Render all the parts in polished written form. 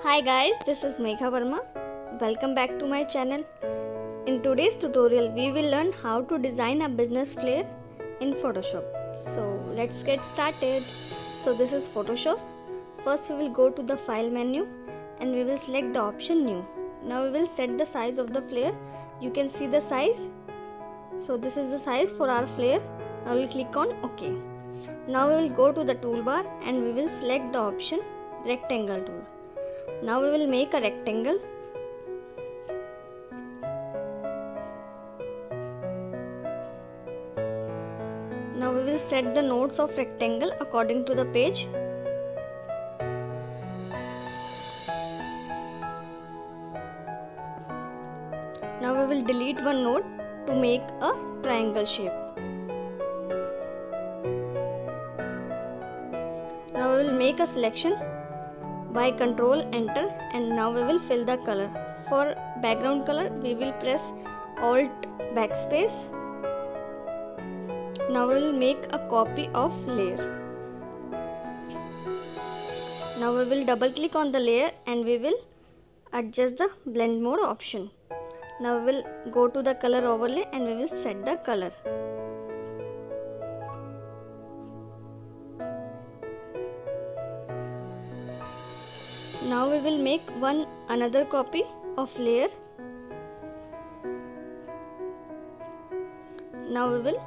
Hi guys, this is Megha Verma. Welcome back to my channel. In today's tutorial, we will learn how to design a business flare in Photoshop. So let's get started. So this is Photoshop. First we will go to the file menu and we will select the option new. Now we will set the size of the flare. You can see the size. So this is the size for our flare. Now we will click on OK. Now we will go to the toolbar and we will select the option rectangle tool. Now we will make a rectangle. Now we will set the nodes of rectangle according to the page. Now we will delete one node to make a triangle shape. Now we will make a selection by Control Enter, and now we will fill the color. For background color we will press Alt backspace. Now we will make a copy of layer. Now we will double click on the layer and we will adjust the blend mode option. Now we will go to the color overlay and we will set the color. Now we will make another copy of layer. Now we will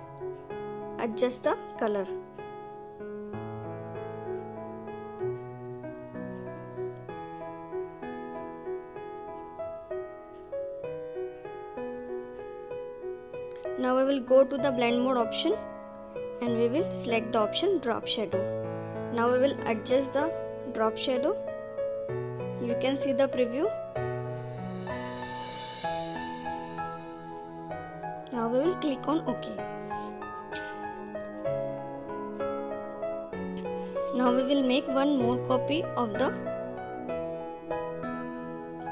adjust the color. Now we will go to the blend mode option and we will select the option drop shadow. Now we will adjust the drop shadow. You can see the preview. Now we will click on OK. Now we will make one more copy of the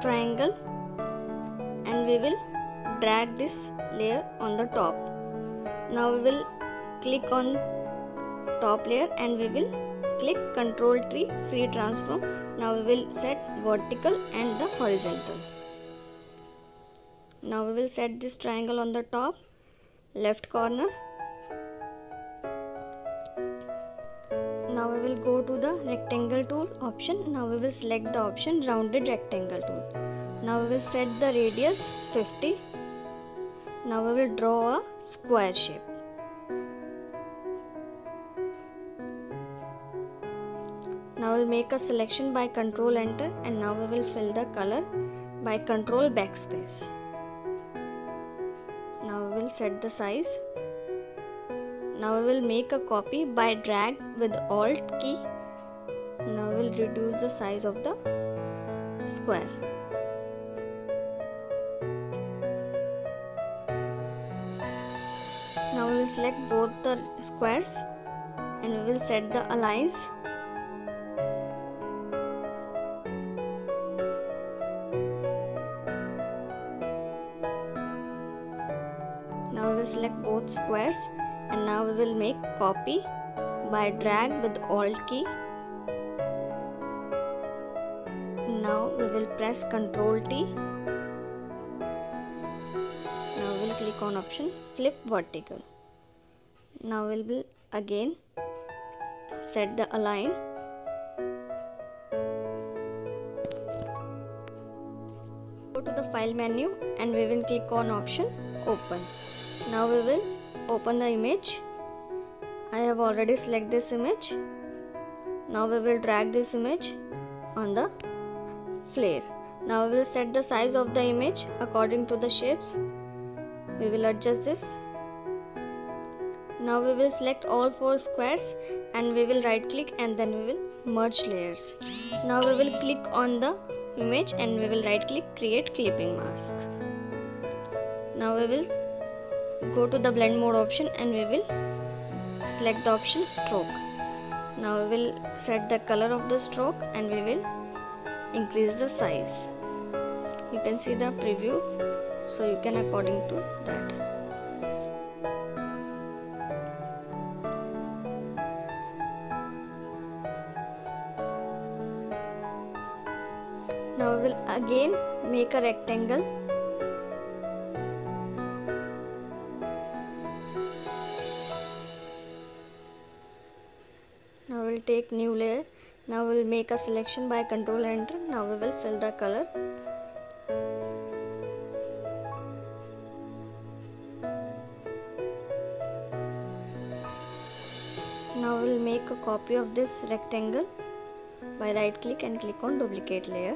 triangle and we will drag this layer on the top. Now we will click on top layer and we will click Ctrl T free transform. Now we will set vertical and the horizontal. Now we will set this triangle on the top left corner. Now we will go to the rectangle tool option. Now we will select the option rounded rectangle tool. Now we will set the radius 50. Now we will draw a square shape. Now we will make a selection by Control Enter and now we will fill the color by Control backspace. Now we will set the size. Now we will make a copy by drag with Alt key. Now we will reduce the size of the square. Now we will select both the squares and we will set the aligns. Now we will select both squares and now we will make copy by drag with Alt key. Now we will press Ctrl T. Now we will click on option flip vertical. Now we will again set the align. Go to the file menu and we will click on option open. Now we will open the image. I have already selected this image. Now we will drag this image on the flare. Now we will set the size of the image according to the shapes. We will adjust this. Now we will select all 4 squares and we will right click and then we will merge layers. Now we will click on the image and we will right click create clipping mask. Now we will go to the blend mode option and we will select the option stroke. Now we will set the color of the stroke and we will increase the size. You can see the preview, so you can according to that. Now we will again make a rectangle. Now we will take new layer. Now we will make a selection by Ctrl Enter. Now we will fill the color. Now we will make a copy of this rectangle by right click and click on duplicate layer.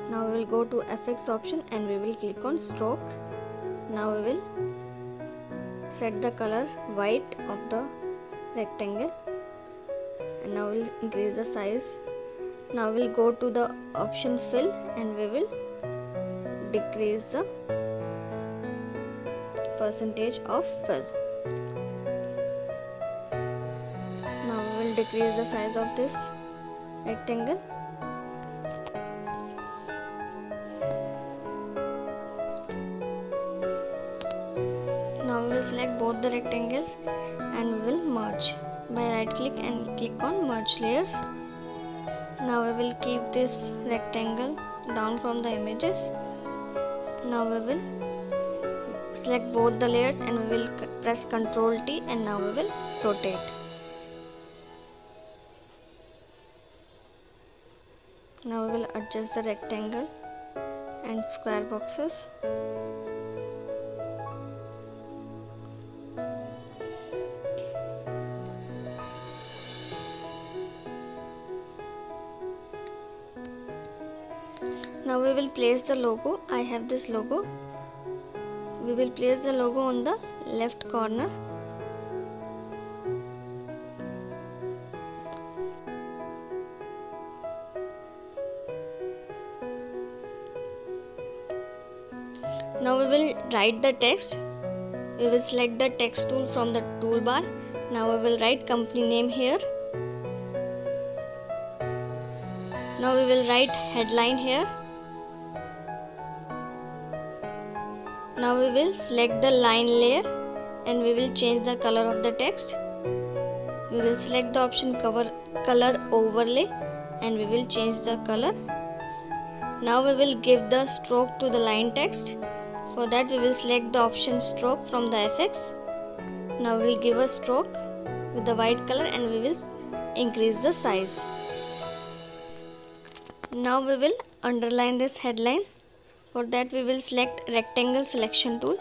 Now we will go to FX option and we will click on stroke. Now we will set the color white of the rectangle and now we will increase the size. Now we will go to the option fill and we will decrease the percentage of fill. Now we will decrease the size of this rectangle. Now we will select both the rectangles and we will merge by right click and click on merge layers. Now we will keep this rectangle down from the images. Now we will select both the layers and we will press Ctrl T and now we will rotate. Now we will adjust the rectangle and square boxes. Now we will place the logo. I have this logo. We will place the logo on the left corner. Now we will write the text. We will select the text tool from the toolbar. Now we will write company name here. Now we will write headline here. Now we will select the line layer and we will change the color of the text. We will select the option color overlay and we will change the color. Now we will give the stroke to the line text. For that we will select the option stroke from the FX. Now we will give a stroke with the white color and we will increase the size. Now we will underline this headline. For that we will select rectangle selection tool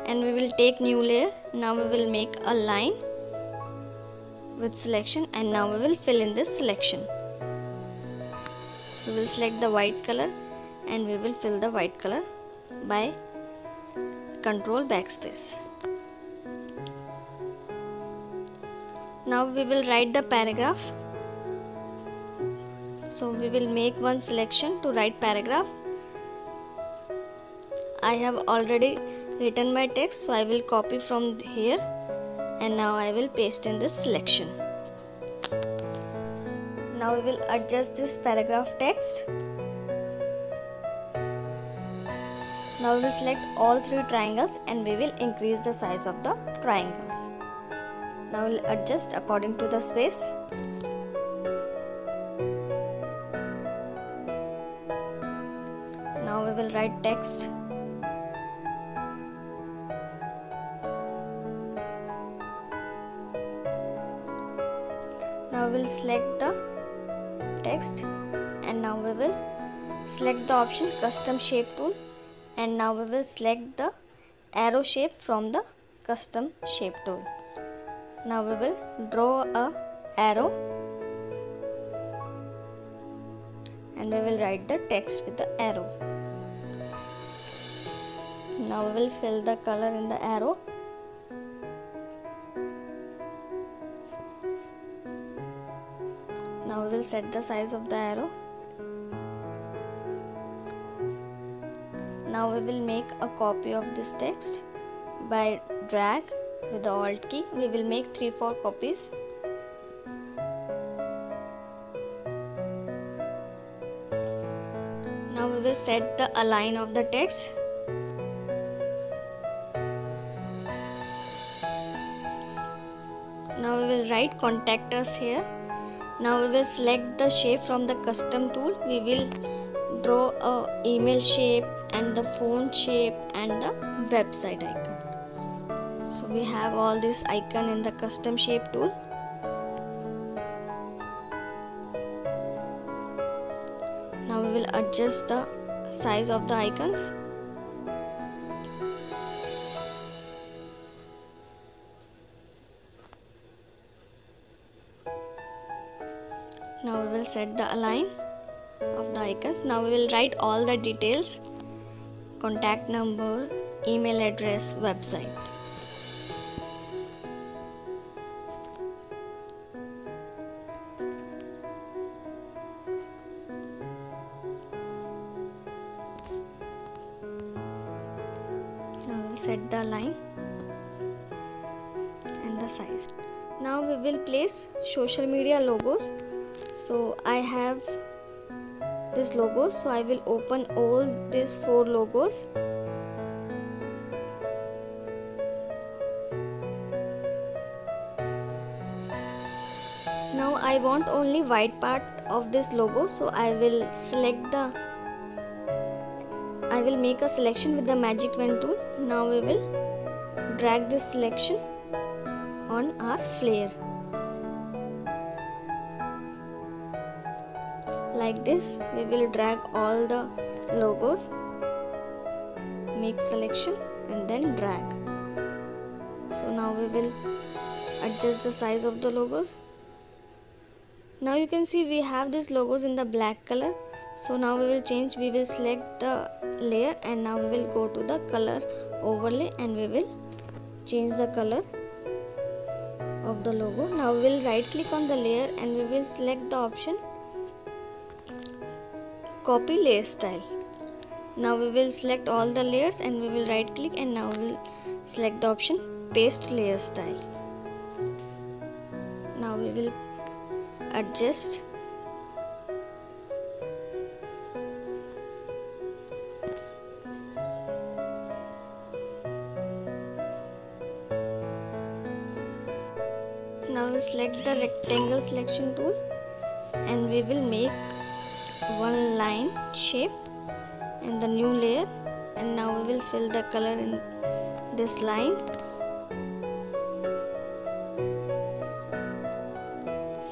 and we will take new layer. Now we will make a line with selection and now we will fill in this selection. We will select the white color and we will fill the white color by Ctrl backspace. Now we will write the paragraph. So we will make one selection to write paragraph. I have already written my text, so I will copy from here and now I will paste in this selection. Now we will adjust this paragraph text. Now we will select all three triangles and we will increase the size of the triangles. Now we will adjust according to the space. Now we will write text. Now we will select the text and now we will select the option custom shape tool and now we will select the arrow shape from the custom shape tool. Now we will draw a arrow and we will write the text with the arrow. Now we will fill the color in the arrow. Now we will set the size of the arrow. Now we will make a copy of this text by drag with the Alt key. We will make 3-4 copies. Now we will set the align of the text. Now we will write contact us here. Now we will select the shape from the custom tool. We will draw a email shape and the phone shape and the website icon. So we have all this icon in the custom shape tool. Now we will adjust the size of the icons. Now we will set the align of the icons. Now we will write all the details: contact number, email address, website. Now we will set the line and the size. Now we will place social media logos. So I have this logo, so I will open all these 4 logos. Now I want only white part of this logo, so I will make a selection with the magic wand tool. Now we will drag this selection on our flare. Like this, we will drag all the logos, make selection and then drag. So now we will adjust the size of the logos. Now you can see we have these logos in the black color. So now we will select the layer and now we will go to the color overlay and we will change the color of the logo. Now we will right click on the layer and we will select the option copy layer style. Now we will select all the layers and we will right click and now we will select the option paste layer style. Now we will adjust. Now we select the rectangle selection tool and we will make one line shape and the new layer, and now we will fill the color in this line.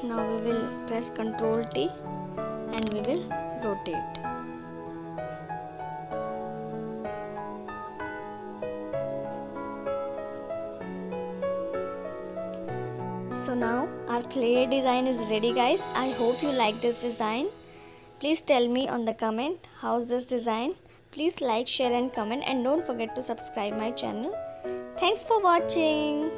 Now we will press Ctrl T and we will rotate. So now our flare design is ready, guys. I hope you like this design. Please tell me on the comment how's this design. Please like, share and comment, and don't forget to subscribe my channel. Thanks for watching.